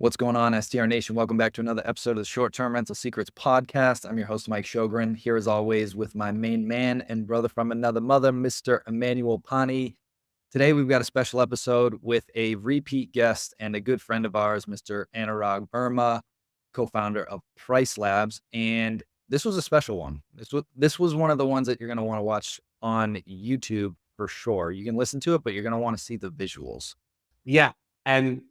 What's going on, STR Nation? Welcome back to another episode of the Short-Term Rental Secrets podcast. I'm your host, Mike Sjogren, here as always with my main man and brother from another mother, Mr. Emmanuel Pani. Today, we've got a special episode with a repeat guest and a good friend of ours, Mr. Anurag Verma, co-founder of Pricelabs. And this was a special one. This was one of the ones that you're going to want to watch on YouTube for sure. You can listen to it, but you're going to want to see the visuals. Yeah. And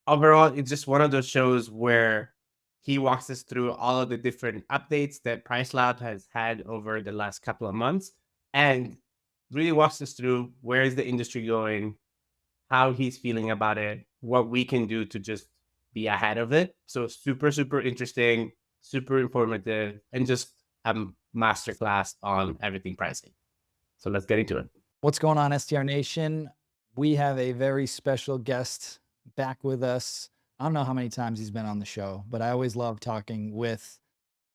overall, it's just one of those shows where he walks us through all of the different updates that Pricelabs has had over the last couple of months and really walks us through where is the industry going, how he's feeling about it, what we can do to just be ahead of it. So super, super interesting, super informative, and just a masterclass on everything pricing. So let's get into it. What's going on, STR Nation? We have a very special guest back with us. I don't know how many times he's been on the show, but I always love talking with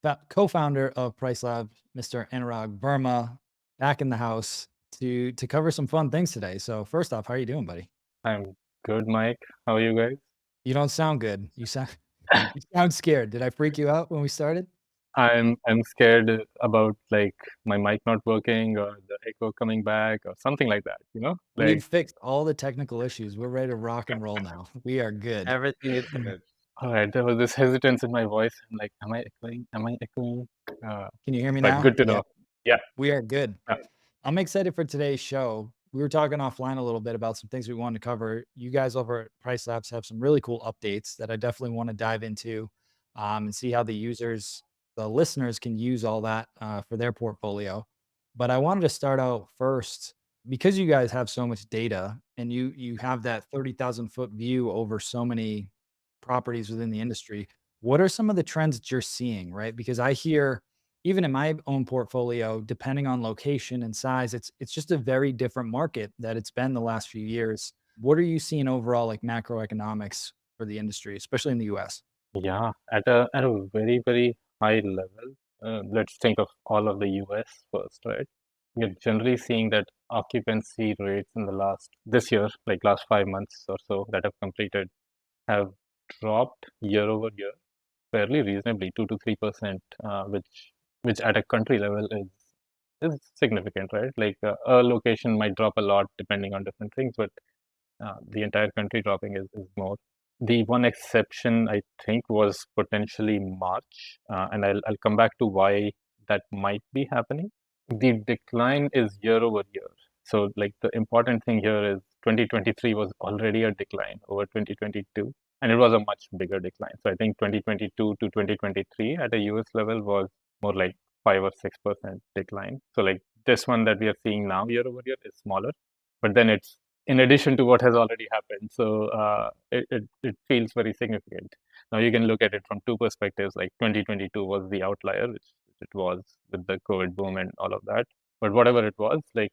the co-founder of Pricelabs, Mr. Anurag Verma, back in the house to cover some fun things today. So first off, how are you doing, buddy? I'm good, Mike. How are you guys? You don't sound good. You sound scared. Did I freak you out when we started? I'm scared about like my mic not working or the echo coming back or something like that, We've Like fixed all the technical issues. We're ready to rock and roll now. We are good. Everything is good. all right, there was this hesitance in my voice. I'm like, am I echoing? Am I echoing? Can you hear me But now? good to know. Yeah. We are good. Yeah. I'm excited for today's show. We were talking offline a little bit about some things we wanted to cover. You guys over at Pricelabs have some really cool updates that I definitely want to dive into and see how the listeners can use all that for their portfolio. But I wanted to start out first because you guys have so much data and you have that 30,000 foot view over so many properties within the industry. What are some of the trends that you're seeing, right? Because I hear even in my own portfolio, depending on location and size, it's just a very different market that it's been the last few years. What are you seeing overall, like macroeconomics for the industry, especially in the US? Yeah, at a very, very high level. Let's think of all of the US first, right? We're generally seeing that occupancy rates in this year, like last 5 months or so that have completed, have dropped year over year fairly reasonably, 2 to 3%, which at a country level is significant, right? Like a location might drop a lot depending on different things, but the entire country dropping is more. The one exception I think was potentially March, and I'll come back to why that might be happening. The decline is year over year. So like the important thing here is 2023 was already a decline over 2022, and it was a much bigger decline. So I think 2022 to 2023 at a US level was more like 5 or 6% decline. So like this one that we are seeing now year over year is smaller, but then it's in addition to what has already happened. So it feels very significant. Now you can look at it from two perspectives. Like 2022 was the outlier, which it was with the COVID boom and all of that. But whatever it was, like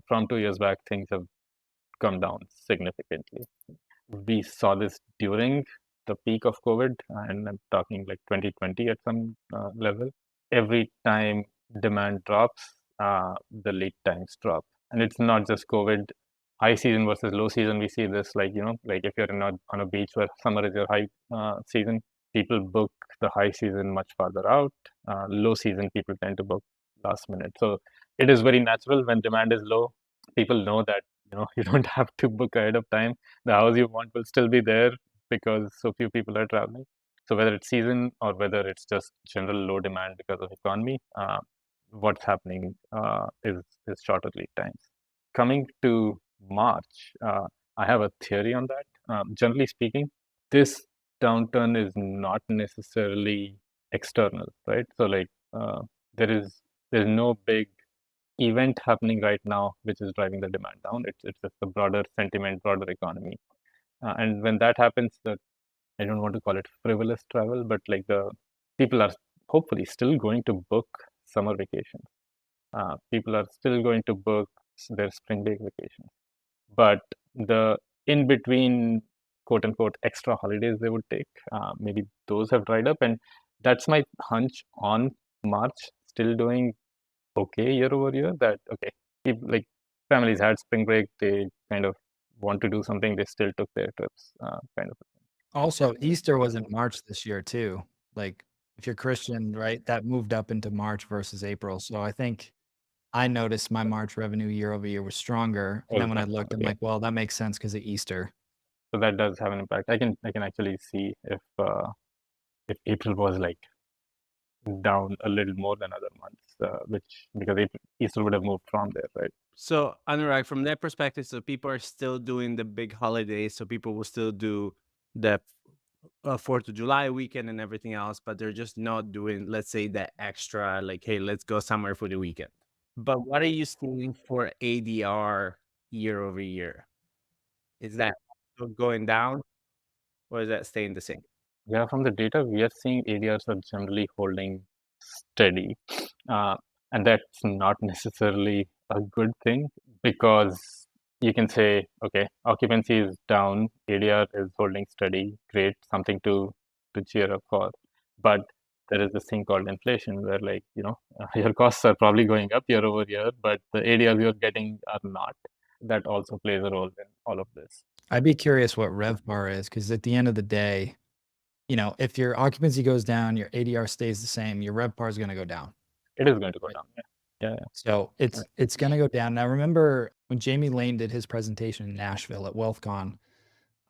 from 2 years back, things have come down significantly. We saw this during the peak of COVID, and I'm talking like 2020 at some level. Every time demand drops, the lead times drop. And it's not just COVID. High season versus low season, we see this like, like if you're on a beach where summer is your high season, people book the high season much farther out. Low season, people tend to book last minute. So it is very natural when demand is low. People know that you don't have to book ahead of time. The house you want will still be there because so few people are traveling. So whether it's season or whether it's just general low demand because of economy, what's happening is shorter lead times. Coming to March, I have a theory on that. Generally speaking, this downturn is not necessarily external, right? So like there's no big event happening right now which is driving the demand down. It's just the broader sentiment, broader economy, and when that happens, I don't want to call it frivolous travel, but like the people are hopefully still going to book summer vacations. People are still going to book their spring break vacations, but the in between quote unquote extra holidays they would take, maybe those have dried up, and that's my hunch on March still doing okay year over year. That okay, people, like families had spring break, they kind of want to do something, they still took their trips, kind of. Also, Easter was in March this year too. Like, if you're Christian, right, that moved up into March versus April. So I think I noticed my March revenue year over year was stronger. And then Oh, when I that's looked, I'm okay. like, well, that makes sense because of Easter. So that does have an impact. I can actually see if April was like down a little more than other months, which because Easter would have moved from there, right? So, Anurag, from that perspective, so people are still doing the big holidays. So people will still do the 4th of July weekend and everything else, but they're just not doing, let's say, that extra, like, hey, let's go somewhere for the weekend. But what are you seeing for ADR year over year? Is that still going down or is that staying the same? Yeah, from the data we are seeing ADRs are generally holding steady. Uh, and that's not necessarily a good thing because you can say, okay, occupancy is down, ADR is holding steady, great, something to cheer up for. But there is this thing called inflation where like, your costs are probably going up year over year, but the ADRs you're getting are not. That also plays a role in all of this. I'd be curious what RevPAR is because at the end of the day, if your occupancy goes down, your ADR stays the same, your RevPAR is going to go down. It is going to go Right. down. Yeah. Yeah. So Yeah. it's going to go down. Now, remember when Jamie Lane did his presentation in Nashville at WealthCon,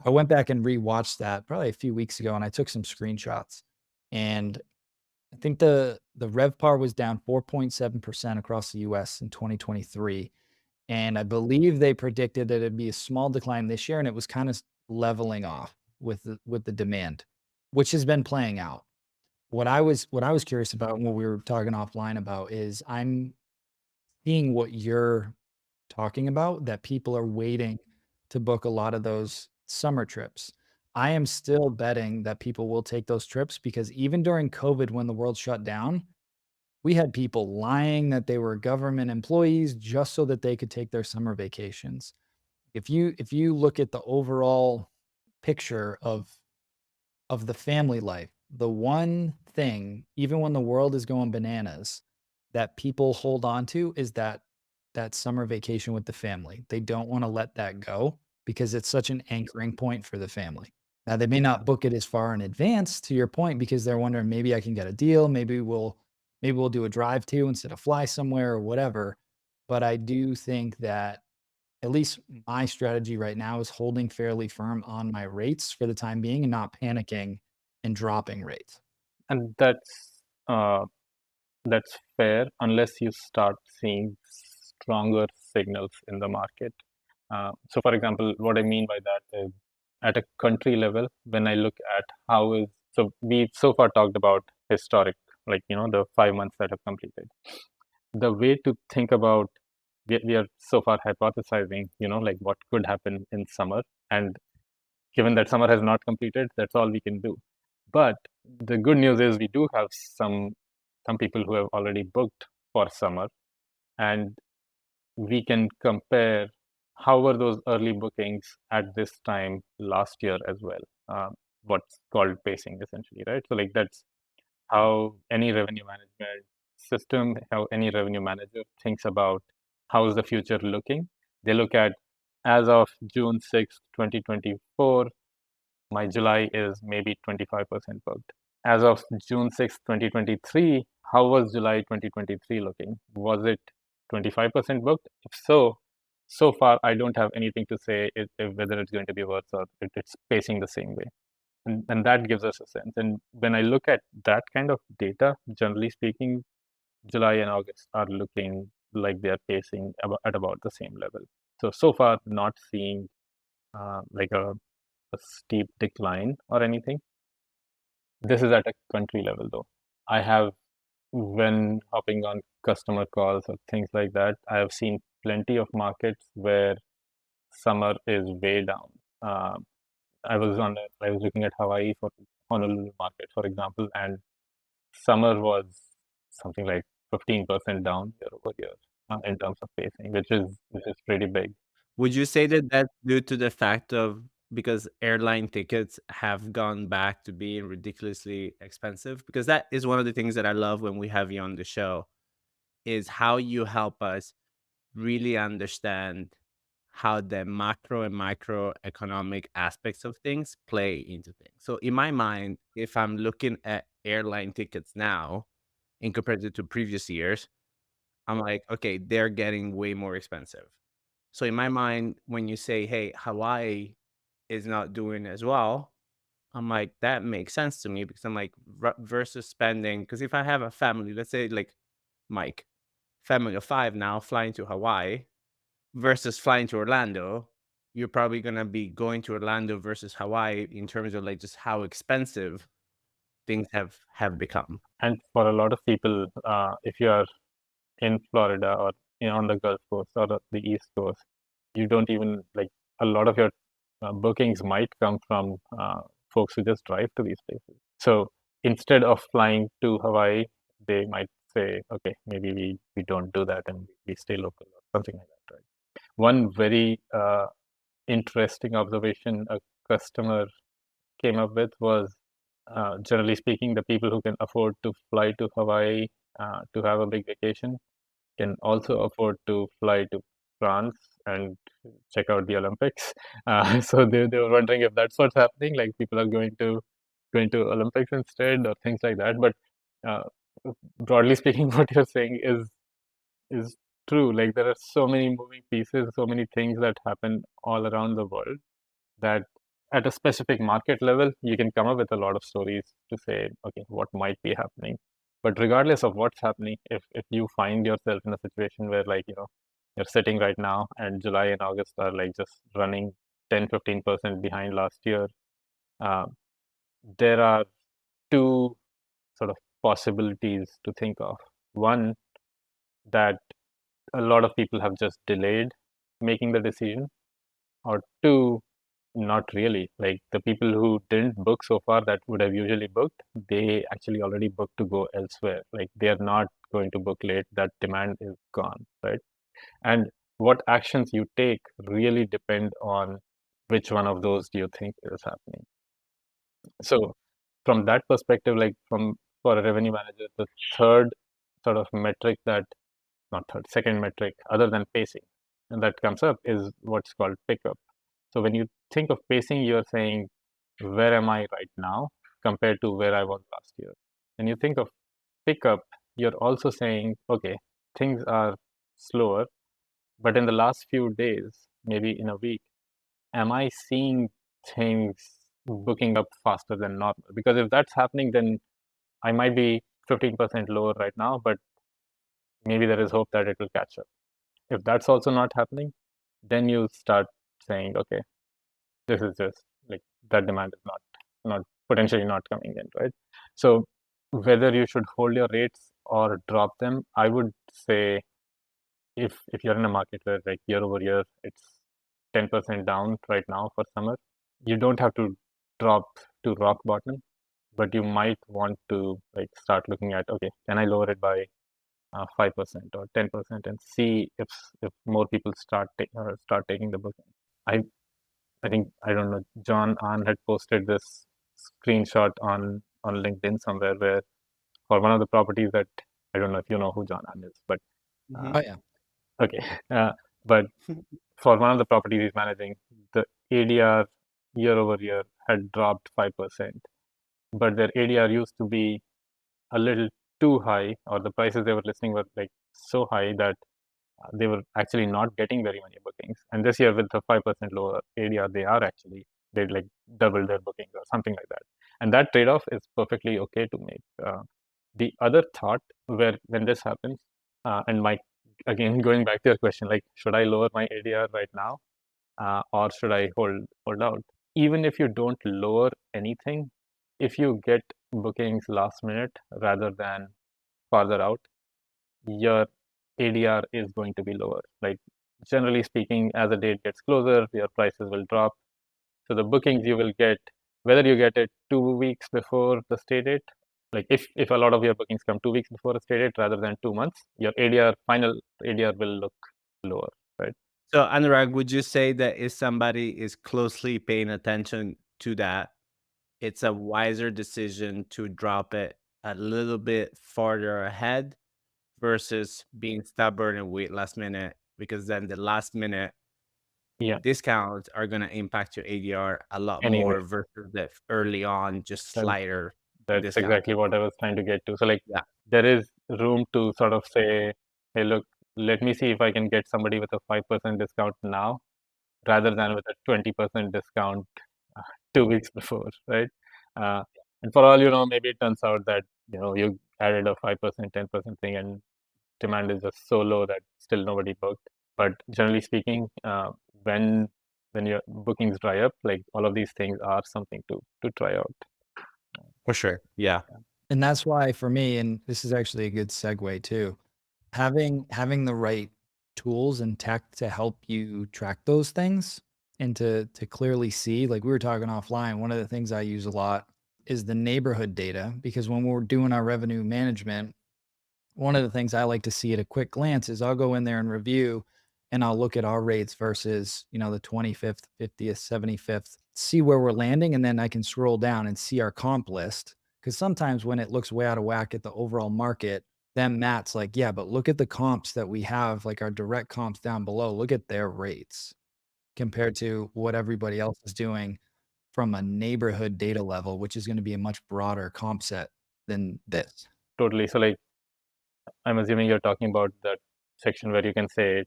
I went back and rewatched that probably a few weeks ago and I took some screenshots. And I think the RevPAR was down 4.7% across the US in 2023. And I believe they predicted that it'd be a small decline this year, and it was kind of leveling off with the demand, which has been playing out. What I was curious about and what we were talking offline about is I'm seeing what you're talking about, that people are waiting to book a lot of those summer trips. I am still betting that people will take those trips because even during COVID, when the world shut down, we had people lying that they were government employees just so that they could take their summer vacations. If you look at the overall picture of the family life, the one thing, even when the world is going bananas, that people hold on to is that summer vacation with the family. They don't want to let that go because it's such an anchoring point for the family. Now they may not book it as far in advance to your point because they're wondering maybe I can get a deal, maybe we'll do a drive to instead of fly somewhere or whatever. But I do think that at least my strategy right now is holding fairly firm on my rates for the time being and not panicking and dropping rates. And uh, that's fair unless you start seeing stronger signals in the market. So, for example, what I mean by that is at a country level, when I look at so we've so far talked about historic, like, the 5 months that have completed. The way to think about, we are so far hypothesizing, like what could happen in summer. And given that summer has not completed, that's all we can do. But the good news is we do have some people who have already booked for summer, and we can compare how were those early bookings at this time last year as well. What's called pacing, essentially, right? So like that's how any revenue management system, how any revenue manager thinks about how is the future looking. They look at as of June 6th, 2024, my July is maybe 25% booked. As of June 6th, 2023, how was July 2023 looking? Was it 25% booked? If so, so far I don't have anything to say if whether it's going to be worse or it's pacing the same way. And that gives us a sense. And when I look at that kind of data, generally speaking, July and August are looking like they're pacing at about the same level. So far, not seeing like a steep decline or anything. This is at a country level, though. I have, when hopping on customer calls or things like that, I have seen plenty of markets where summer is way down. Uh, I was looking at Hawaii for Honolulu market, for example, and summer was something like 15% down year over year in terms of pacing, which is pretty big. Would you say that that's due to the fact of because airline tickets have gone back to being ridiculously expensive? Because that is one of the things that I love when we have you on the show is how you help us really understand how the macro and microeconomic aspects of things play into things. So in my mind, if I'm looking at airline tickets now in comparison to previous years, I'm like, okay, they're getting way more expensive. So in my mind, when you say, hey, Hawaii is not doing as well, I'm like, that makes sense to me because I'm like, versus spending, because if I have a family, let's say like Mike, family of 5 now flying to Hawaii versus flying to Orlando, you're probably gonna be going to Orlando versus Hawaii in terms of like just how expensive things have become. And for a lot of people, if you are in Florida or on the Gulf Coast or the East Coast, you don't even like a lot of your bookings might come from folks who just drive to these places. So instead of flying to Hawaii, they might say, okay, maybe we don't do that and we stay local or something like that, right? One very interesting observation a customer came up with was, generally speaking, the people who can afford to fly to Hawaii to have a big vacation can also afford to fly to France and check out the Olympics. So they were wondering if that's what's happening, like people are going to Olympics instead or things like that. But uh, broadly speaking, what you're saying is true. Like there are so many moving pieces, so many things that happen all around the world that at a specific market level, you can come up with a lot of stories to say, okay, what might be happening. But regardless of what's happening, if you find yourself in a situation where like, you're sitting right now and July and August are like just running 10-15% behind last year, uh, there are two sort of possibilities to think of. One, that a lot of people have just delayed making the decision, or two, not really. Like the people who didn't book so far that would have usually booked, they actually already booked to go elsewhere. Like they are not going to book late. That demand is gone, right? And what actions you take really depend on which one of those do you think is happening. So from that perspective, like for a revenue manager, the third sort of metric that not third, second metric other than pacing, and that comes up is what's called pickup. So when you think of pacing, you're saying, where am I right now compared to where I was last year? When you think of pickup, you're also saying, okay, things are slower, but in the last few days, maybe in a week, am I seeing things booking up faster than normal? Because if that's happening, then I might be 15% lower right now, but maybe there is hope that it will catch up. If that's also not happening, then you start saying, okay, this is just like that demand is not potentially not coming in, right? So whether you should hold your rates or drop them, I would say if you're in a market where like year over year it's 10% down right now for summer, you don't have to drop to rock bottom, but you might want to like start looking at, okay, can I lower it by 5% or 10% and see if more people start taking the booking. I I think I don't know. John Ahn had posted this screenshot on LinkedIn somewhere where for one of the properties that I don't know if you know who John Ahn is, but Oh yeah. okay. Uh, but for one of the properties he's managing, the ADR year over year had dropped 5%, but their ADR used to be a little too high, or the prices they were listing were like so high that they were actually not getting very many bookings. And this year, with the 5% lower ADR, they like doubled their bookings or something like that. And that trade off is perfectly okay to make. The other thought when this happens, and Mike, again, going back to your question, like, should I lower my ADR right now, or should I hold out? Even if you don't lower anything, if you get bookings last minute rather than farther out, your ADR is going to be lower. Like generally speaking, as the date gets closer, your prices will drop. So the bookings you will get, whether you get it 2 weeks before the stay date, like if a lot of your bookings come 2 weeks before the stay date rather than 2 months, your final ADR will look lower, right? So Anurag, would you say that if somebody is closely paying attention to that, it's a wiser decision to drop it a little bit farther ahead versus being stubborn and wait last minute? Because then the last minute Yeah, discounts are going to impact your ADR a lot anyway, more versus the early on, just that, slighter that's discount. exactly what I was trying to get to. So like Yeah. there is room to sort of say, hey, look, let me see if I can get somebody with a 5% discount now rather than with a 20% discount 2 weeks before, right? Uh, and for all you know, maybe it turns out that you added a 5%, 10% thing, and demand is just so low that still nobody booked. But generally speaking, when your bookings dry up, like all of these things are something to try out. For sure. Yeah. And that's why for me, and this is actually a good segue too, having the right tools and tech to help you track those things and to clearly see, like we were talking offline, one of the things I use a lot is the neighborhood data, because when we're doing our revenue management, one of the things I like to see at a quick glance is I'll go in there and review and I'll look at our rates versus, the 25th, 50th, 75th, see where we're landing. And then I can scroll down and see our comp list. Cause sometimes when it looks way out of whack at the overall market, then Matt's like, yeah, but look at the comps that we have, like our direct comps down below. Look at their rates compared to what everybody else is doing from a neighborhood data level, which is going to be a much broader comp set than this. Totally. So like I'm assuming you're talking about that section where you can say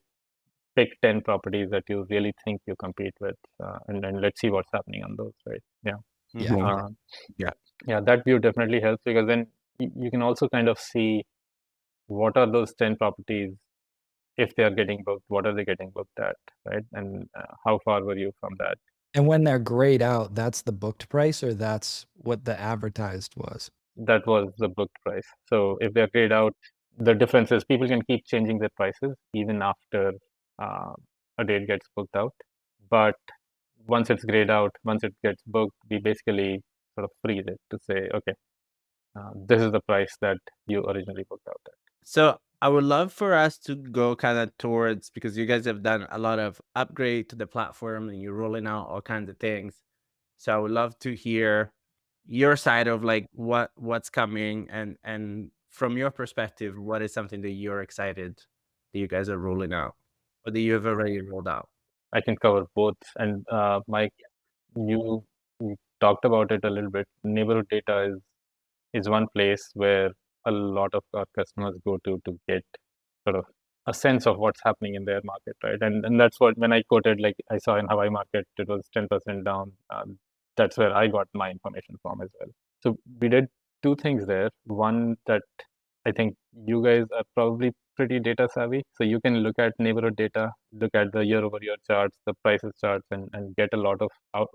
pick 10 properties that you really think you compete with, and let's see what's happening on those, right? Yeah. Yeah. Mhm. Uh, Yeah. yeah, that view definitely helps because then you can also kind of see what are those 10 properties. If they are getting booked, what are they getting booked at, right? And how far were you from that? And when they're grayed out, that's the booked price or that's what the advertised was? That was the booked price. So if they're grayed out, the difference is people can keep changing their prices even after uh, a date gets booked out. But once it's grayed out, once it gets booked, we basically sort of freeze it to say, okay, this is the price that you originally booked out at. So I would love for us to go kind of towards, because you guys have done a lot of upgrade to the platform and you're rolling out all kinds of things. So I would love to hear your side of like what's coming, and from your perspective, what is something that you're excited that you guys are rolling out or that you have already rolled out. I can cover both. And Mike, you talked about it a little bit. Neighborhood data is one place where a lot of our customers go to get sort of a sense of what's happening in their market, right? And that's what when I quoted, like I saw in Hawaii market, it was 10% down. That's where I got my information from as well. So we did two things there. One that I think you guys are probably pretty data savvy, so you can look at neighborhood data, look at the year-over-year charts, the prices charts, and get a lot out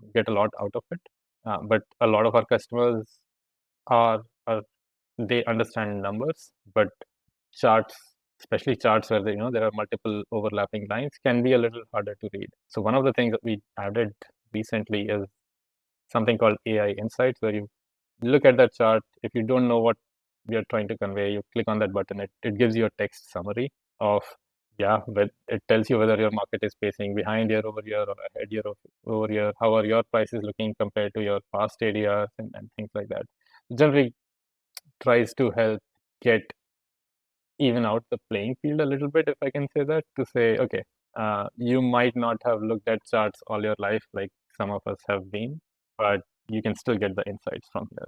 of it. But a lot of our customers are they understand numbers, but charts, especially charts where there are multiple overlapping lines, can be a little harder to read. So one of the things that we added recently is something called AI Insights, where you look at that chart. If you don't know what we are trying to convey, you click on that button. It gives you a text summary of, but it tells you whether your market is pacing behind year over year or ahead year over year. How are your prices looking compared to your past ADRs and things like that. Generally tries to help get even out the playing field a little bit, if I can say that, to say, okay, you might not have looked at charts all your life like some of us have been, but you can still get the insights from here.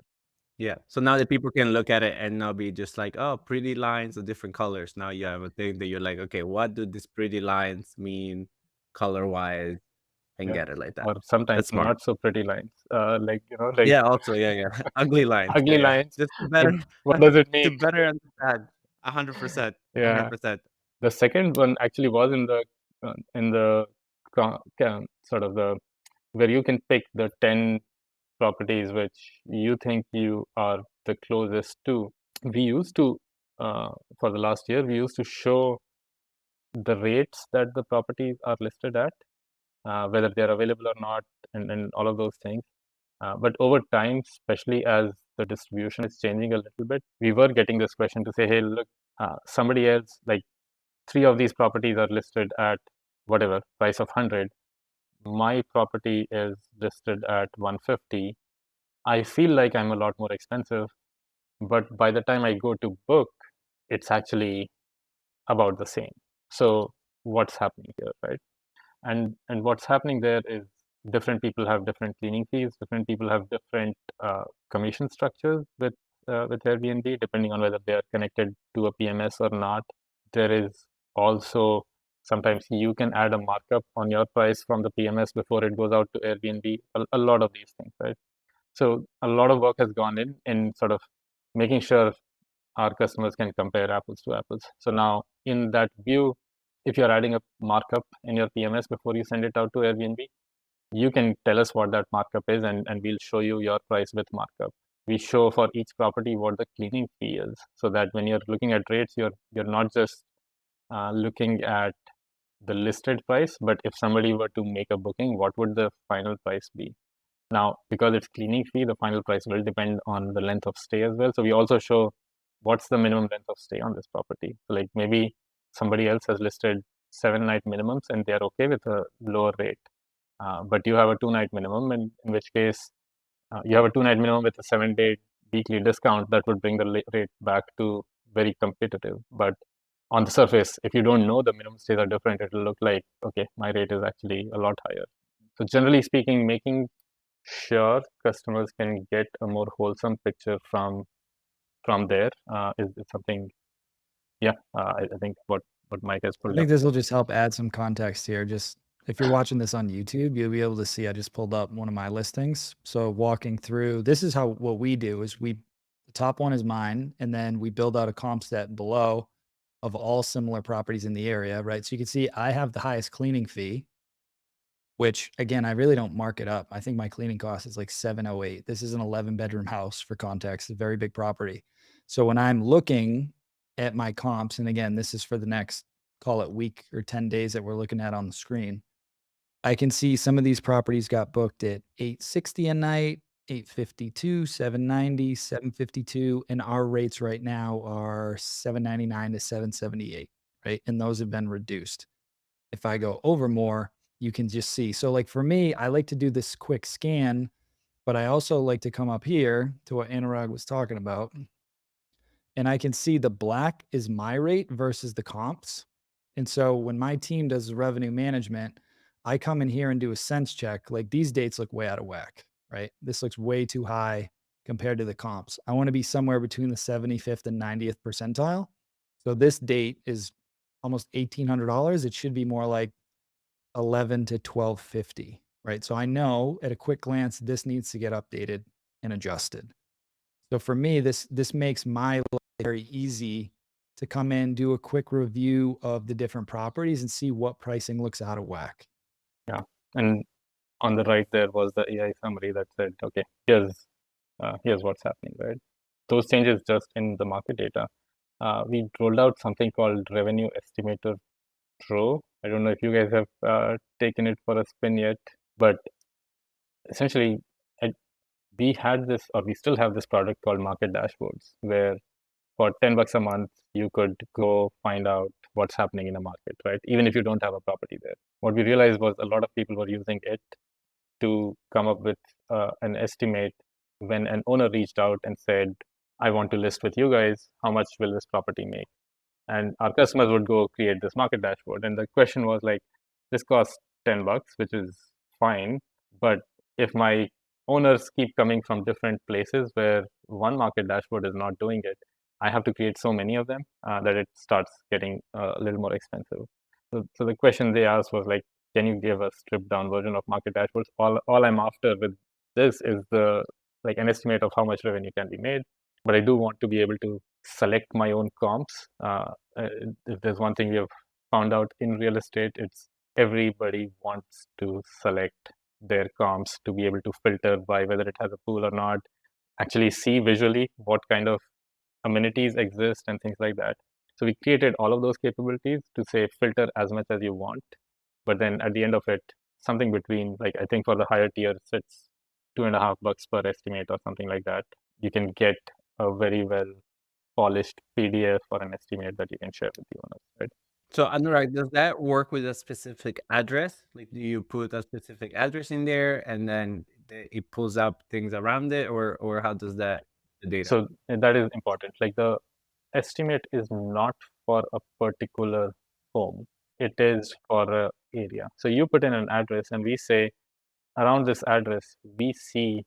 Yeah. So now that people can look at it and not be just like, oh, pretty lines of different colors. Now you have a thing that you're like, okay, what do these pretty lines mean color wise, and Yeah. get it like that. Or sometimes That's smart. not so pretty lines, like Yeah, also, yeah. Ugly lines. ugly Yeah, yeah. lines. Just to But better what does it to mean? better understand. 100%. Yeah. 100%. The second one actually was in the sort of the where you can pick the 10 properties which you think you are the closest to. We used to, for the last year, we used to show the rates that the properties are listed at, whether they're available or not, and all of those things. But over time, especially as the distribution is changing a little bit, we were getting this question to say, hey, look, somebody else, like 3 of these properties are listed at whatever price of 100. My property is listed at 150. I feel like I'm a lot more expensive, but by the time I go to book, it's actually about the same. So what's happening here, right? And what's happening there is different people have different cleaning fees, different people have different commission structures with Airbnb, depending on whether they are connected to a PMS or not. There is also sometimes you can add a markup on your price from the PMS before it goes out to Airbnb. A lot of these things, right? So a lot of work has gone in sort of making sure our customers can compare apples to apples. So now in that view, if you're adding a markup in your PMS before you send it out to Airbnb, you can tell us what that markup is, and we'll show you your price with markup. We show for each property what the cleaning fee is, so that when you're looking at rates, you're not just looking at the listed price, but if somebody were to make a booking, what would the final price be? Now, because it's cleaning fee, the final price will depend on the length of stay as well. So we also show what's the minimum length of stay on this property. So like maybe somebody else has listed 7-night minimums and they're okay with a lower rate. But you have a 2-night minimum, in which case you have a 2-night minimum with a 7-day weekly discount that would bring the rate back to very competitive. But on the surface, if you don't know the minimum stays are different, it will look like, okay, my rate is actually a lot higher. So generally speaking, making sure customers can get a more wholesome picture from there is something. Yeah, I think what Mike has I pulled think up. this will just help add some context here. Just if you're watching this on YouTube, you'll be able to see I just pulled up one of my listings. So walking through, this is how what we do is the top one is mine, and then we build out a comp set below of all similar properties in the area, right? So you can see I have the highest cleaning fee, which again, I really don't mark it up. I think my cleaning cost is like 708. This is an 11-bedroom house for context, a very big property. So when I'm looking at my comps, and again, this is for the next, call it week or 10 days that we're looking at on the screen, I can see some of these properties got booked at 860 a night, 852, 790, 752, and our rates right now are 799 to 778, right? And those have been reduced. If I go over more, you can just see. So like for me, I like to do this quick scan, but I also like to come up here to what Anurag was talking about, and I can see the black is my rate versus the comps. And so when my team does revenue management, I come in here and do a sense check. Like these dates look way out of whack, right? This looks way too high compared to the comps. I want to be somewhere between the 75th and 90th percentile. So this date is almost $1,800. It should be more like 11 to 1250, right? So I know at a quick glance this needs to get updated and adjusted. So for me, this makes my life very easy to come in, do a quick review of the different properties and see what pricing looks out of whack. Yeah, and on the right there was the AI summary that said, okay, here's what's happening, right? Those changes just in the market data. We rolled out something called Revenue Estimator Pro. I don't know if you guys have taken it for a spin yet, but essentially, we had this, or we still have this product called Market Dashboards, where for $10 a month, you could go find out what's happening in a market, right? Even if you don't have a property there. What we realized was a lot of people were using it to come up with an estimate when an owner reached out and said, I want to list with you guys, how much will this property make? And our customers would go create this market dashboard. And the question was like, this costs $10, which is fine. But if my owners keep coming from different places where one market dashboard is not doing it, I have to create so many of them that it starts getting a little more expensive. So the question they asked was like, can you give a stripped down version of market dashboards? All I'm after with this is like an estimate of how much revenue can be made. But I do want to be able to select my own comps. If there's one thing we have found out in real estate, it's everybody wants to select their comps to be able to filter by whether it has a pool or not, actually see visually what kind of amenities exist and things like that. So we created all of those capabilities to say filter as much as you want, but then at the end of it, something between, like, I think for the higher tiers, it's $2.50 per estimate or something like that. You can get a very well polished PDF or an estimate that you can share with the owners, right? So Anurag, does that work with a specific address? Like, do you put a specific address in there and then it pulls up things around it, or how does that the data? So that is important. Like the estimate is not for a particular home. it is for a area. So you put in an address and we say around this address, we see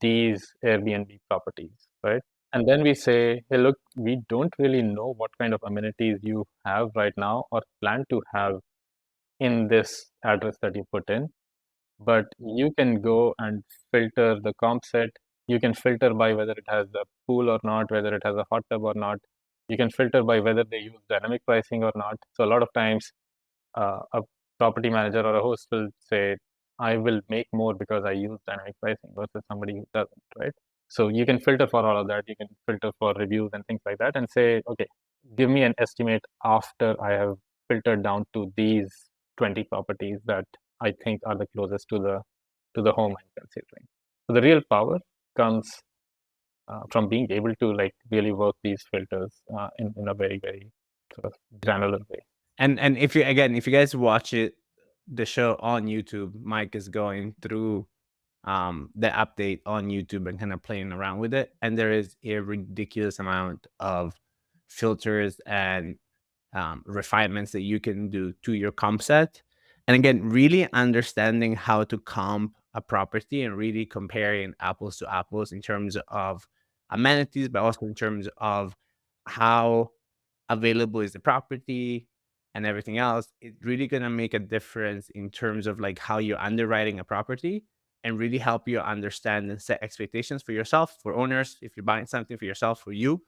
these Airbnb properties, right? And then we say, hey, look, we don't really know what kind of amenities you have right now or plan to have in this address that you put in, but you can go and filter the comp set. You can filter by whether it has a pool or not, whether it has a hot tub or not. You can filter by whether they use dynamic pricing or not. So a lot of times, a property manager or a host will say, I will make more because I use dynamic pricing versus somebody who doesn't, right? So you can filter for all of that. You can filter for reviews and things like that and say, okay, give me an estimate after I have filtered down to these 20 properties that I think are the closest to the home I'm considering. So the real power comes from being able to like really work these filters in a very, very sort of granular way. And if you guys watch the show on YouTube, Mike is going through the update on YouTube and kind of playing around with it, and there is a ridiculous amount of filters and refinements that you can do to your comp set. And again, really understanding how to comp a property and really comparing apples to apples in terms of amenities, but also in terms of how available is the property and everything else. It's really going to make a difference in terms of like how you're underwriting a property and really help you understand and set expectations for yourself, for owners, if you're buying something for yourself, for you,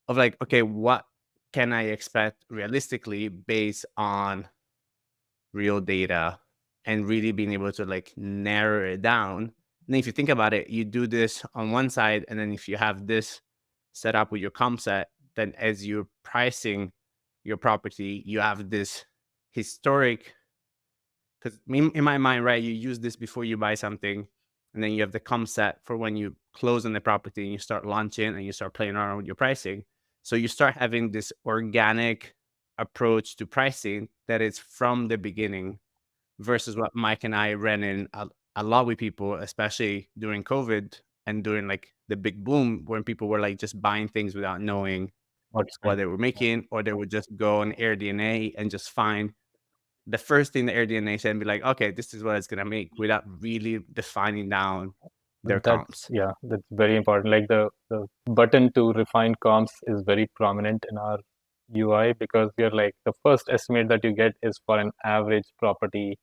of like, okay, what can I expect realistically based on real data, and really being able to like narrow it down. And then if you think about it, you do this on one side, and then if you have this set up with your comp set, then as you're pricing your property, you have this historic, because in my mind, right, you use this before you buy something, and then you have the comp set for when you close on the property and you start launching and you start playing around with your pricing. So you start having this organic approach to pricing that is from the beginning, versus what Mike and I ran in a lot with people, especially during COVID and during like the big boom when people were like just buying things without knowing What's what going they were making, or they would just go on AirDNA and just find the first thing the AirDNA said and be like, okay, this is what it's gonna make, without really defining down their comps. That's very important. Like the button to refine comps is very prominent in our UI because we are like the first estimate that you get is for an average property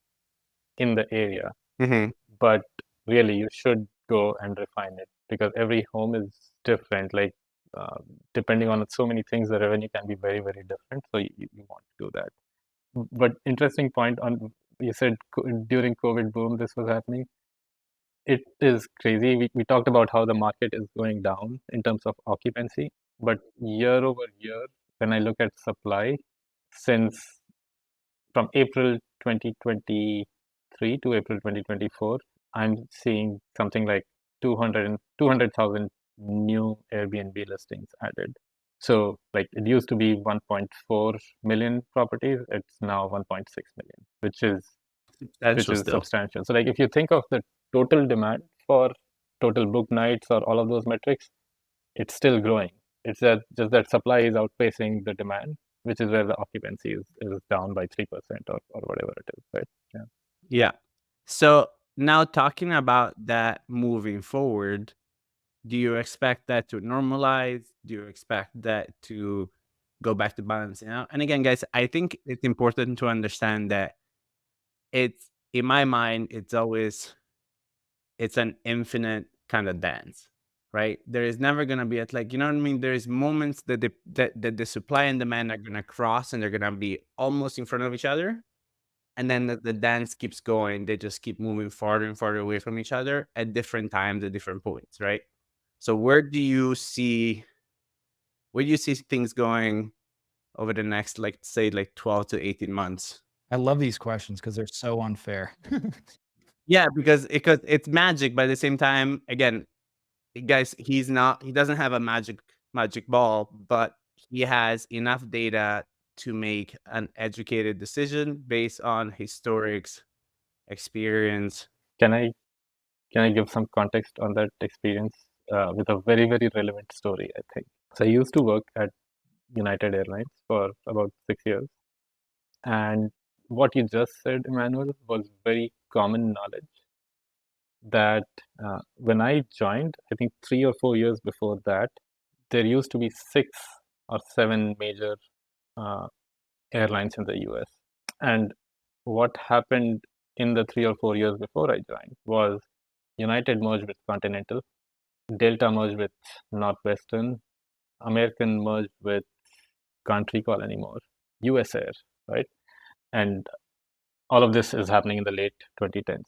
in the area. Mm-hmm. But really, you should go and refine it because every home is different. Like depending on so many things, the revenue can be very, very different. So you want to do that. But interesting point on you said during COVID boom this was happening. It is crazy. We talked about how the market is going down in terms of occupancy, but year over year, when I look at supply, since from April 2023 to April 2024, I'm seeing something like 200,000 new Airbnb listings added. So like it used to be 1.4 million properties, it's now 1.6 million, which is Substantial still. substantial. So like if you think of the total demand for total book nights or all of those metrics, it's still growing. It's just that supply is outpacing the demand, which is where the occupancy is down by 3% or whatever it is, right? Yeah. Yeah. So now talking about that moving forward, do you expect that to normalize? Do you expect that to go back to balancing out? And again, guys, I think it's important to understand that it's, in my mind, it's an infinite kind of dance, right? There is never going to be at like, you know what I mean? There's moments that the supply and demand are going to cross and they're going to be almost in front of each other. And then the dance keeps going. They just keep moving farther and farther away from each other at different times, at different points, right? So where do you see things going over the next, like, say, like 12 to 18 months? I love these questions because they're so unfair. Yeah, because it's magic, but at the same time, again, guys, he doesn't have a magic ball, but he has enough data to make an educated decision based on historics, experience. Can I give some context on that experience with a very, very relevant story, I think. So I used to work at United Airlines for about 6 years. And what you just said, Emmanuel, was very common knowledge that when I joined, I think 3 or 4 years before that, there used to be 6 or 7 major uh, airlines in the US. And what happened in the 3 or 4 years before I joined was United merged with Continental, Delta merged with Northwestern, American merged with, can't recall anymore, US Air, right? And all of this is happening in the late 2010s.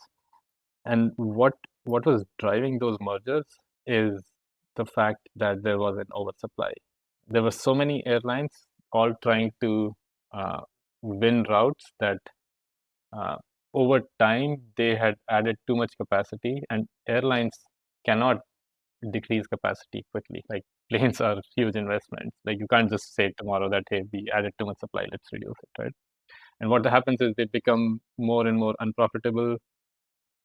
And what was driving those mergers is the fact that there was an oversupply. There were so many airlines all trying to win routes that uh, over time they had added too much capacity, and airlines cannot decrease capacity quickly. Like planes are huge investments. Like you can't just say tomorrow that, hey, we added too much supply, let's reduce it, right? And what happens is they become more and more unprofitable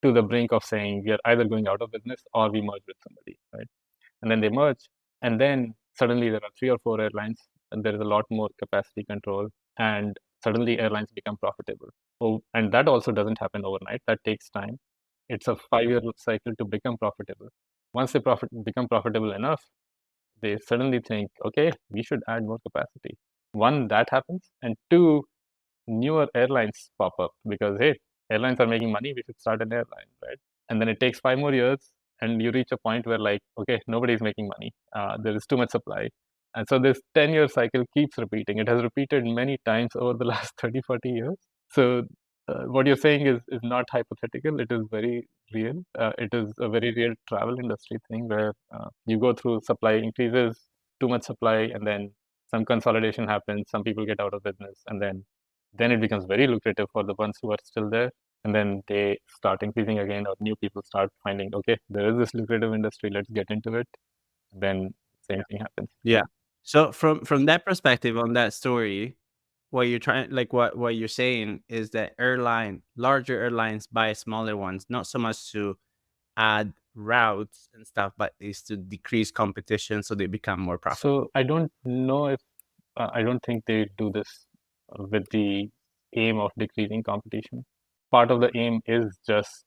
to the brink of saying we are either going out of business or we merge with somebody, right? And then they merge, and then suddenly there are 3 or 4 airlines, and there is a lot more capacity control, and suddenly airlines become profitable. Oh, and that also doesn't happen overnight. That takes time. It's a 5-year cycle to become profitable. Once they become profitable enough, they suddenly think, okay, we should add more capacity. One, that happens, and two, newer airlines pop up because hey, airlines are making money, we should start an airline, right? And then it takes 5 more years, and you reach a point where like, okay, nobody's making money. There is too much supply, and so this 10-year cycle keeps repeating. It has repeated many times over the last 30, 40 years. So what you're saying is not hypothetical. It is very real. It is a very real travel industry thing where you go through supply increases, too much supply, and then some consolidation happens. Some people get out of business, and then it becomes very lucrative for the ones who are still there, and then they start increasing again, or new people start finding, okay, there is this lucrative industry, let's get into it. Then same thing happens. Yeah. So from that perspective on that story, what you're trying, like what you're saying is that larger airlines buy smaller ones, not so much to add routes and stuff, but is to decrease competition so they become more profitable. So I don't know if I don't think they do this with the aim of decreasing competition. Part of the aim is just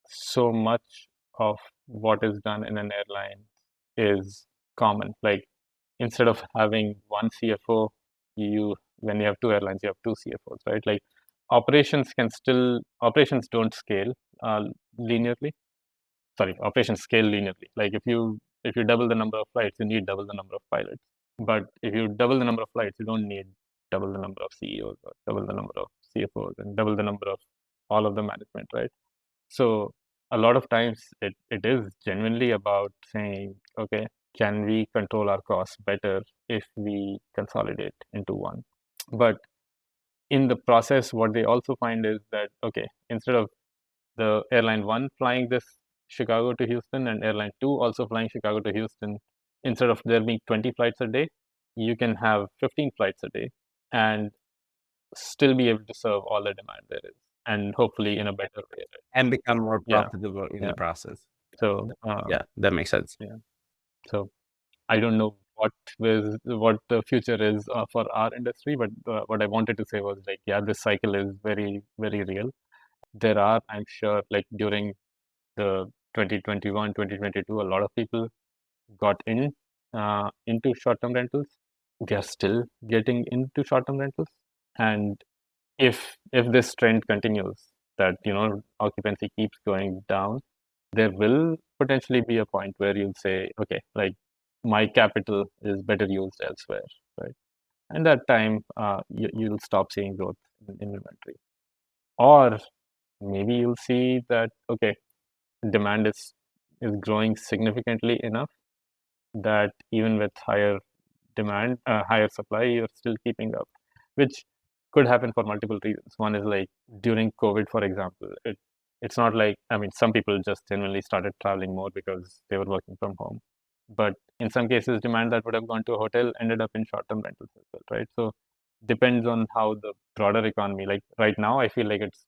so much of what is done in an airline is common. Like instead of having one CFO, when you have two airlines, you have two CFOs, right? Like operations don't scale uh, linearly. Sorry, operations scale linearly. Like if you double the number of flights, you need double the number of pilots. But if you double the number of flights, you don't need double the number of CEOs or double the number of CFOs and double the number of all of the management, right? So a lot of times it is genuinely about saying, okay, can we control our costs better if we consolidate into one? But in the process, what they also find is that, okay, instead of the airline one flying this Chicago to Houston and airline two also flying Chicago to Houston, instead of there being 20 flights a day, you can have 15 flights a day and still be able to serve all the demand there is, and hopefully in a better way. Right? And become more Yeah, profitable in yeah. the process. So Yeah, that makes sense. yeah. So I don't know what the future is for our industry, but what I wanted to say was like, yeah, this cycle is very, very real. There are, I'm sure, like during the 2021, 2022, a lot of people got into short-term rentals. They are still getting into short-term rentals, and if this trend continues, that occupancy keeps going down, there will potentially be a point where you'll say, okay, like my capital is better used elsewhere, right? And that time, you'll stop seeing growth in inventory, or maybe you'll see that okay, demand is growing significantly enough that even with higher demand, higher supply, you're still keeping up, which could happen for multiple reasons. One is like during COVID, for example, it's not like, I mean, some people just genuinely started traveling more because they were working from home. But in some cases, demand that would have gone to a hotel ended up in short-term rentals as well, right? So depends on how the broader economy, like right now, I feel like it's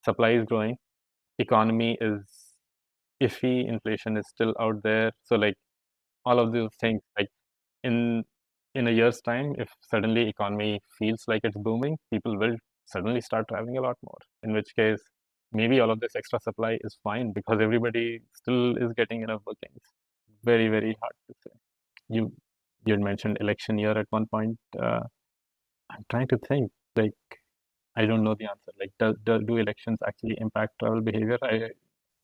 supply is growing, economy is iffy, inflation is still out there. So like all of those things, like in in a year's time, if suddenly economy feels like it's booming, people will suddenly start traveling a lot more. In which case, maybe all of this extra supply is fine because everybody still is getting enough bookings. Very, very hard to say. You had mentioned election year at one point. I'm trying to think. Like, I don't know the answer. Like, do elections actually impact travel behavior? I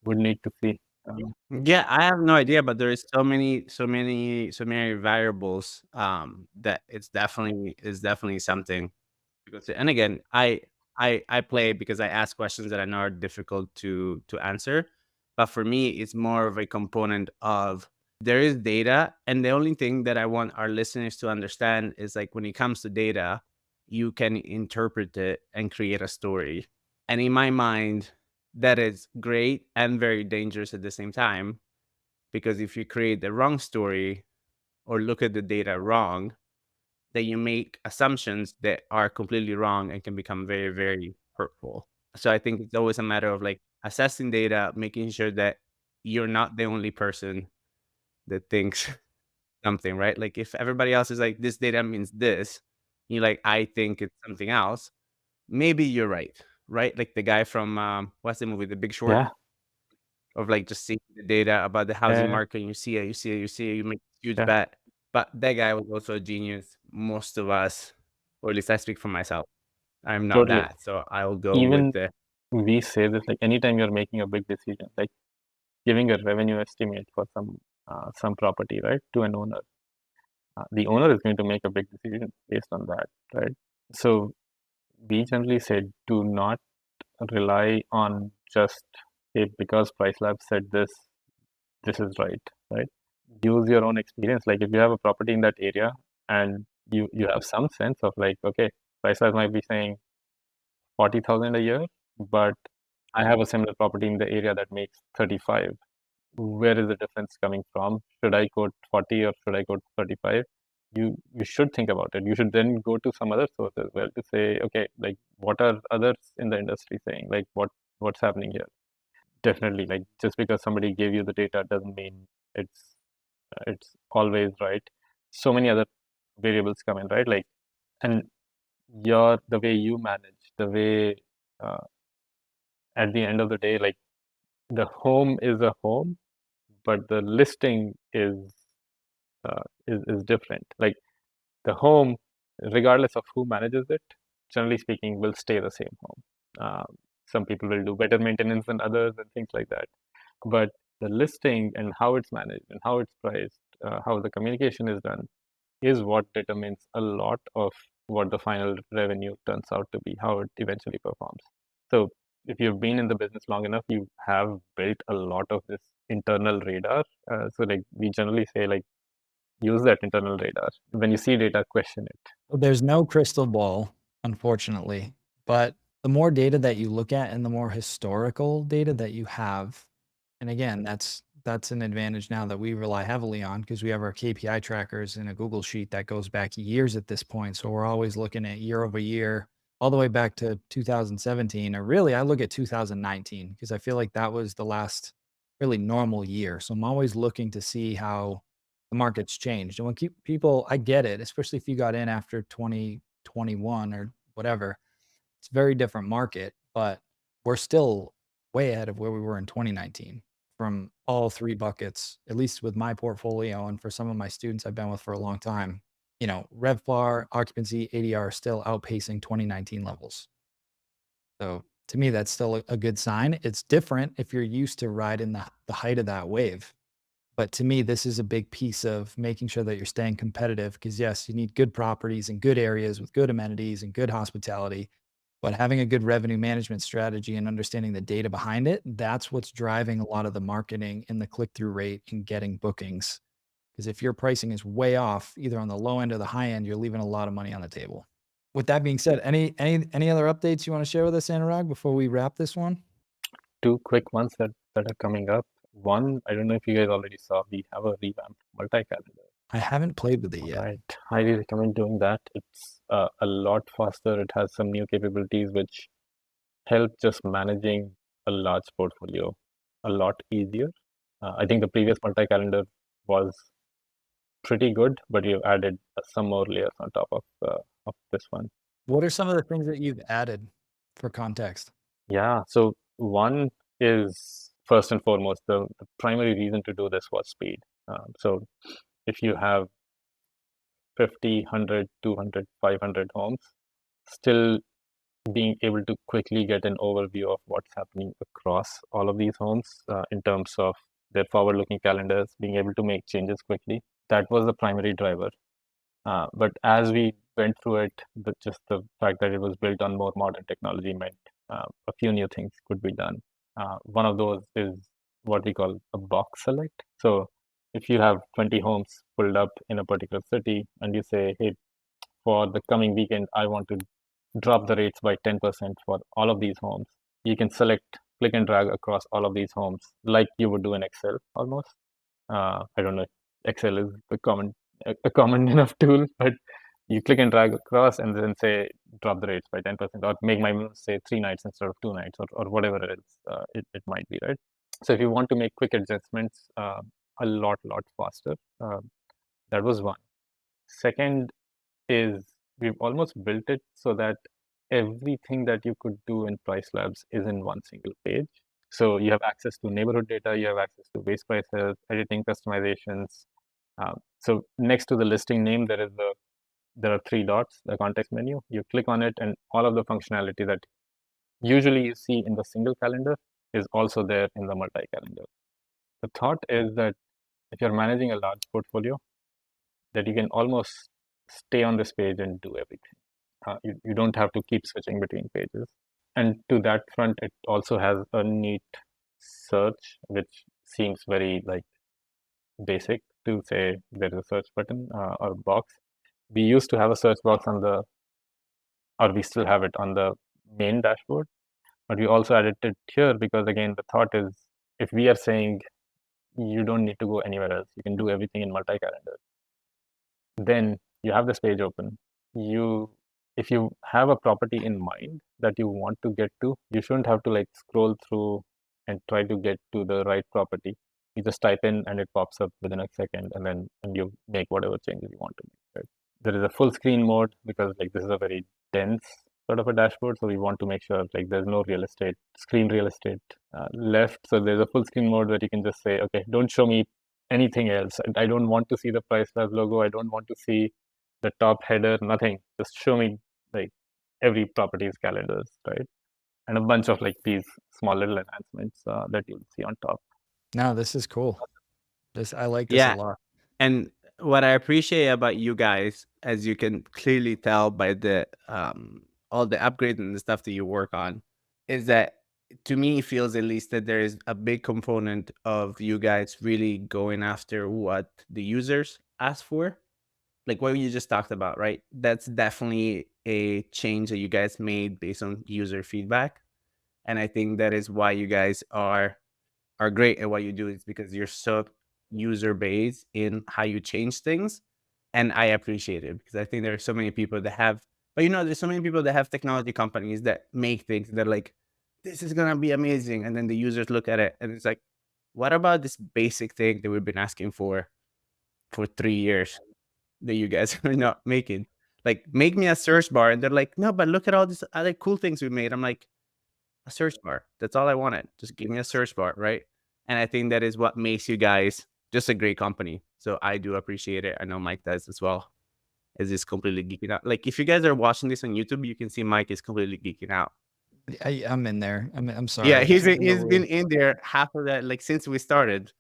would need to see. Yeah, I have no idea, but there is so many variables that it's definitely something to consider. And again, I play because I ask questions that I know are difficult to answer. But for me, it's more of a component of there is data, and the only thing that I want our listeners to understand is like when it comes to data, you can interpret it and create a story. And in my mind, that is great and very dangerous at the same time, because if you create the wrong story or look at the data wrong, then you make assumptions that are completely wrong and can become very, very hurtful. So I think it's always a matter of like assessing data, making sure that you're not the only person that thinks something, right? Like if everybody else is like, this data means this, you're like, I think it's something else. Maybe you're right? Like the guy from what's the movie, The Big Short, Yeah, of like just seeing the data about the housing yeah, market, and you make a huge yeah, bet. But that guy was also a genius. Most of us, or at least I speak for myself, I'm not totally. that. So I'll go with Even the we say this like anytime you're making a big decision, like giving a revenue estimate for some property, right, to an owner. The owner is going to make a big decision based on that, right? So we generally say do not rely on just because Pricelabs said this, this is right, right? Use your own experience. Like if you have a property in that area and you have some sense of like, okay, Pricelabs might be saying 40,000 a year, but I have a similar property in the area that makes 35. Where is the difference coming from? Should I quote 40 or should I quote 35? You should think about it. You should then go to some other source as well to say, okay, like what are others in the industry saying? Like what's happening here? Definitely, like just because somebody gave you the data doesn't mean it's always right. So many other variables come in, right? Like, and the way you manage, the way uh, at the end of the day, like the home is a home, but the listing is different. Like the home, regardless of who manages it, generally speaking, will stay the same home. Some people will do better maintenance than others and things like that. But the listing and how it's managed and how it's priced, how the communication is done, is what determines a lot of what the final revenue turns out to be, how it eventually performs. So if you've been in the business long enough, you have built a lot of this internal radar. So like we generally say, like use that internal radar. When you see data, question it. There's no crystal ball, unfortunately, but the more data that you look at and the more historical data that you have, and again, that's an advantage now that we rely heavily on because we have our KPI trackers in a Google sheet that goes back years at this point. So we're always looking at year over year, all the way back to 2017, or really I look at 2019 because I feel like that was the last really normal year. So I'm always looking to see how the market's changed. And when people, I get it, especially if you got in after 2021 or whatever, it's a very different market, but we're still way ahead of where we were in 2019 from all three buckets, at least with my portfolio. And for some of my students I've been with for a long time, RevPAR, occupancy, ADR are still outpacing 2019 levels. So to me, that's still a good sign. It's different if you're used to riding the height of that wave. But to me, this is a big piece of making sure that you're staying competitive because, yes, you need good properties and good areas with good amenities and good hospitality. But having a good revenue management strategy and understanding the data behind it, that's what's driving a lot of the marketing and the click through rate and getting bookings. Because if your pricing is way off, either on the low end or the high end, you're leaving a lot of money on the table. With that being said, any other updates you want to share with us, Anurag, before we wrap this one? Two quick ones that are coming up. One, I don't know if you guys already saw, we have a revamped multi-calendar. I haven't played with it yet. Right, highly recommend doing that. It's a lot faster. It has some new capabilities which help just managing a large portfolio a lot easier. I think the previous multi-calendar was pretty good, but you added some more layers on top of this one. What are some of the things that you've added for context? Yeah, so one is first and foremost, the primary reason to do this was speed. So if you have 50, 100, 200, 500 homes, still being able to quickly get an overview of what's happening across all of these homes in terms of their forward-looking calendars, being able to make changes quickly, that was the primary driver. But as we went through it, just the fact that it was built on more modern technology meant a few new things could be done. One of those is what we call a box select. So if you have 20 homes pulled up in a particular city and you say, hey, for the coming weekend, I want to drop the rates by 10% for all of these homes, you can select, click and drag across all of these homes like you would do in Excel almost. I don't know if Excel is a common enough tool, but you click and drag across and then say drop the rates by 10% or make my minimum say 3 nights instead of 2 nights or whatever it is it might be, right? So if you want to make quick adjustments a lot faster, that was one. Second is we've almost built it so that everything that you could do in Pricelabs is in one single page. So you have access to neighborhood data, you have access to base prices, editing customizations. So next to the listing name, there are 3 dots, the context menu. You click on it, and all of the functionality that usually you see in the single calendar is also there in the multi-calendar. The thought is that if you're managing a large portfolio, that you can almost stay on this page and do everything. You don't have to keep switching between pages. And to that front, it also has a neat search, which seems very like basic to say there is a search button or box. We used to have a search box or we still have it on the main dashboard, but we also added it here because again, the thought is if we are saying you don't need to go anywhere else, you can do everything in multi-calendar, then you have this page open. If you have a property in mind that you want to get to, you shouldn't have to like scroll through and try to get to the right property. You just type in and it pops up within a second, and you make whatever changes you want to make. Right? There is a full screen mode because like this is a very dense sort of a dashboard, so we want to make sure like there's no screen real estate left. So there's a full screen mode where you can just say, okay, don't show me anything else. I don't want to see the Pricelabs logo. I don't want to see the top header, nothing. Just show me like every property's calendars, right? And a bunch of like these small little enhancements that you'll see on top. No, this is cool. I like this a Yeah. lot. And what I appreciate about you guys, as you can clearly tell by the all the upgrades and the stuff that you work on, is that to me it feels at least that there is a big component of you guys really going after what the users ask for. Like what you just talked about, right? That's definitely a change that you guys made based on user feedback. And I think that is why you guys are great at what you do, is because you're so user based in how you change things. And I appreciate it because I think there are so many people that have, but there's so many people that have technology companies that make things that are like, this is gonna be amazing. And then the users look at it and it's like, what about this basic thing that we've been asking for 3 years that you guys are not making? Like, make me a search bar. And they're like, no, but look at all these other cool things we made. I'm like, a search bar. That's all I wanted. Just give me a search bar, right? And I think that is what makes you guys just a great company. So I do appreciate it. I know Mike does as well. Is just completely geeking out. Like if you guys are watching this on YouTube, you can see Mike is completely geeking out. I'm in there. I'm sorry. Yeah, he's I'm in the been loop. in there half of that, like since we started.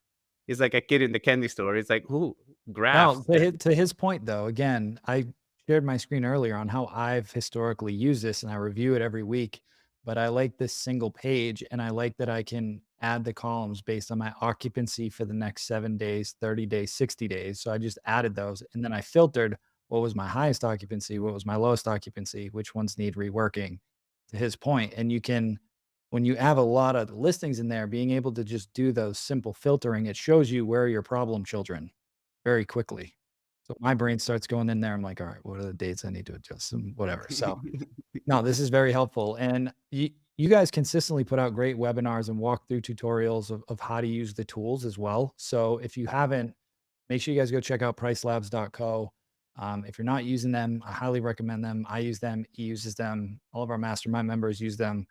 He's like a kid in the candy store. It's like, ooh, Now, graphs. to his point though, again, I shared my screen earlier on how I've historically used this and I review it every week, but I like this single page and I like that I can add the columns based on my occupancy for the next 7 days, 30 days, 60 days. So I just added those and then I filtered what was my highest occupancy, what was my lowest occupancy, which ones need reworking, to his point. And you can, when you have a lot of listings in there, being able to just do those simple filtering, it shows you where are your problem children very quickly. So my brain starts going in there. I'm like, all right, what are the dates I need to adjust and whatever. So no, this is very helpful. And you guys consistently put out great webinars and walkthrough tutorials of how to use the tools as well. So if you haven't make sure you guys go check out pricelabs.co. If you're not using them, I highly recommend them. I use them. He uses them. All of our mastermind members use them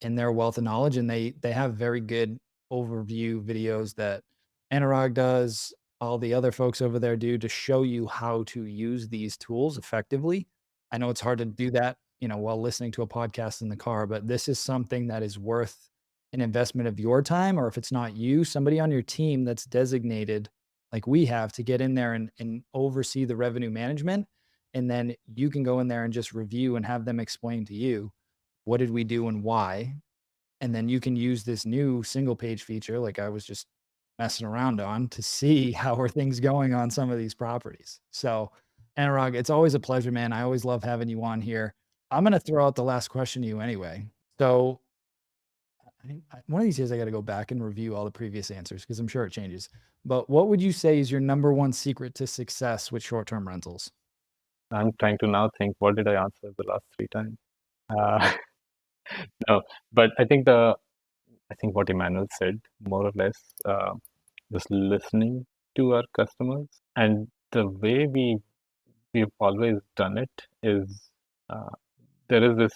in their wealth of knowledge, and they have very good overview videos that Anurag does, all the other folks over there do to show you how to use these tools effectively. I know it's hard to do that, while listening to a podcast in the car, but this is something that is worth an investment of your time, or if it's not you, somebody on your team that's designated like we have to get in there and oversee the revenue management. And then you can go in there and just review and have them explain to you what did we do and why. And then you can use this new single page feature, like I was just messing around on, to see how are things going on some of these properties. So, Anurag, it's always a pleasure, man. I always love having you on here. I'm going to throw out the last question to you anyway. So, one of these days I got to go back and review all the previous answers because I'm sure it changes. But what would you say is your number one secret to success with short-term rentals? I'm trying to now think, what did I answer the last 3 times? Uh, no, but I think what Emmanuel said, more or less, just listening to our customers, and the way we've always done it is, there is this,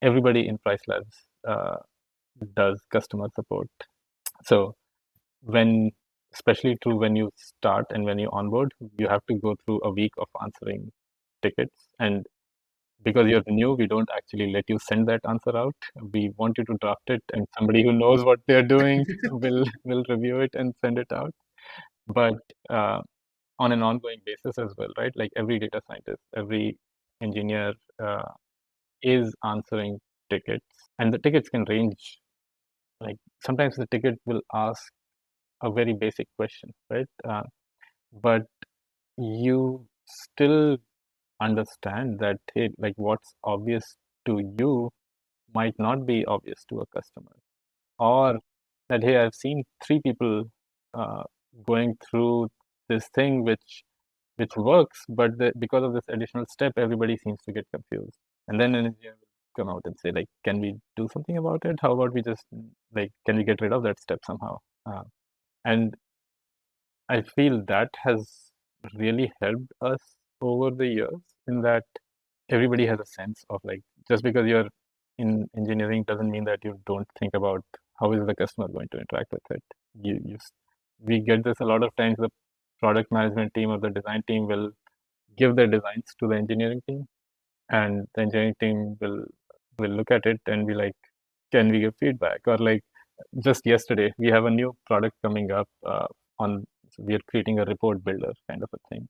everybody in Pricelabs does customer support. So when, especially true when you start and when you onboard, you have to go through a week of answering tickets, and because you're new, we don't actually let you send that answer out. We want you to draft it, and somebody who knows what they're doing will review it and send it out. But on an ongoing basis as well, right? Like every data scientist, every engineer is answering tickets, and the tickets can range. Like sometimes the ticket will ask a very basic question, right? But you still understand that, hey, like what's obvious to you might not be obvious to a customer, or that, hey, I've seen 3 people uh, going through this thing which works, but because of this additional step, everybody seems to get confused. And then an engineer will come out and say, like, can we do something about it? How about we just, like, can we get rid of that step somehow? And I feel that has really helped us over the years, in that everybody has a sense of, like, just because you're in engineering doesn't mean that you don't think about how is the customer going to interact with it. We get this a lot of times. The product management team or the design team will give their designs to the engineering team, and the engineering team will look at it and be like, can we give feedback? Or like, just yesterday, we have a new product coming up so we are creating a report builder kind of a thing.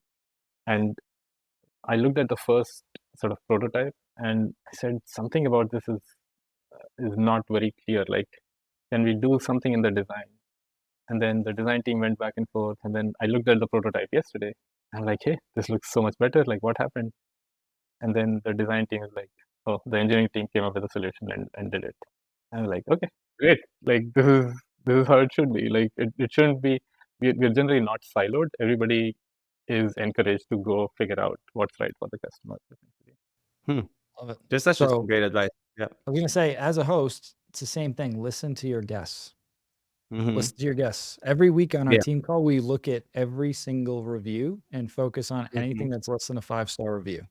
And I looked at the first sort of prototype and I said, something about this is not very clear. Like, can we do something in the design? And then the design team went back and forth. And then I looked at the prototype yesterday. I'm like, hey, this looks so much better. Like, what happened? And then the design team is like, oh, the engineering team came up with a solution and did it. And I'm like, okay, great. Like, this is how it should be. Like, it shouldn't be. We're generally not siloed. Everybody is encouraged to go figure out what's right for the customer. Hmm. Love it. That's such So great advice. Yeah. I was going to say, as a host, it's the same thing. Listen to your guests. Mhm. Listen to your guests. Every week on our Yeah. team call, we look at every single review and focus on Mhm. anything that's less than a 5-star review.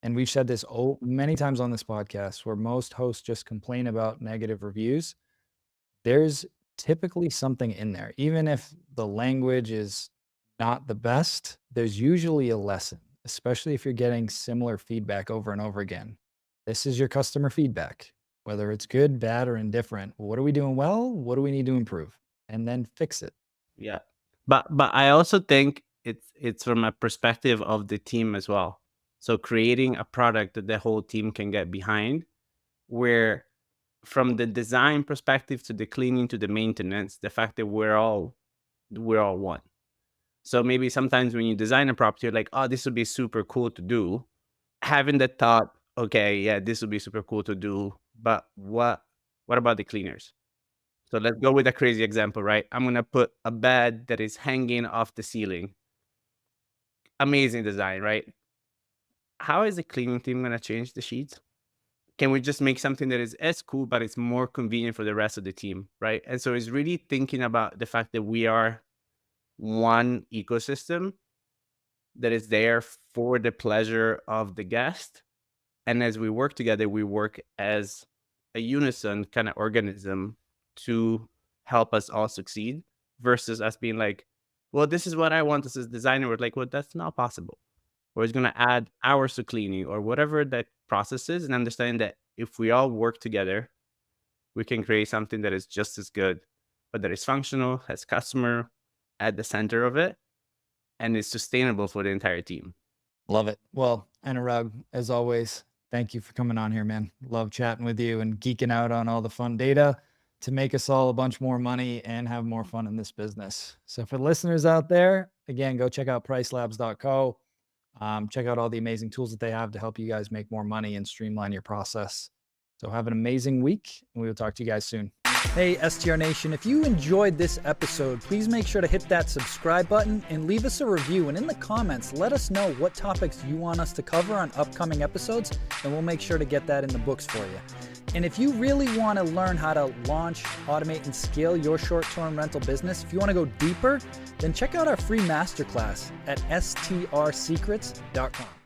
And we've said this many times on this podcast, where most hosts just complain about negative reviews. There's typically something in there. Even if the language is not the best, there's usually a lesson, especially if you're getting similar feedback over and over again. This is your customer feedback, whether it's good, bad, or indifferent. What are we doing well? What do we need to improve? And then fix it. Yeah. But I also think it's from a perspective of the team as well. So creating a product that the whole team can get behind, where from the design perspective to the cleaning to the maintenance, the fact that we're all one. So maybe sometimes when you design a property, you're like, oh, this would be super cool to do. Having that thought, okay, yeah, this would be super cool to do, but what about the cleaners? So let's go with a crazy example, right? I'm gonna put a bed that is hanging off the ceiling. Amazing design, right? How is the cleaning team gonna change the sheets? Can we just make something that is as cool, but it's more convenient for the rest of the team, right? And so it's really thinking about the fact that we are one ecosystem that is there for the pleasure of the guest. And as we work together, we work as a unison kind of organism to help us all succeed, versus us being like, well, this is what I want as a designer. We're like, well, that's not possible. We're going to add hours to cleaning or whatever that process is, and understanding that if we all work together, we can create something that is just as good, but that is functional, has customer at the center of it, and is sustainable for the entire team. Love it. Well, Anurag, as always, thank you for coming on here, man. Love chatting with you and geeking out on all the fun data to make us all a bunch more money and have more fun in this business. So for the listeners out there, again, go check out pricelabs.co. Check out all the amazing tools that they have to help you guys make more money and streamline your process. So have an amazing week, and we will talk to you guys soon. Hey, STR Nation, if you enjoyed this episode, please make sure to hit that subscribe button and leave us a review. And in the comments, let us know what topics you want us to cover on upcoming episodes, and we'll make sure to get that in the books for you. And if you really want to learn how to launch, automate, and scale your short-term rental business, if you want to go deeper, then check out our free masterclass at strsecrets.com.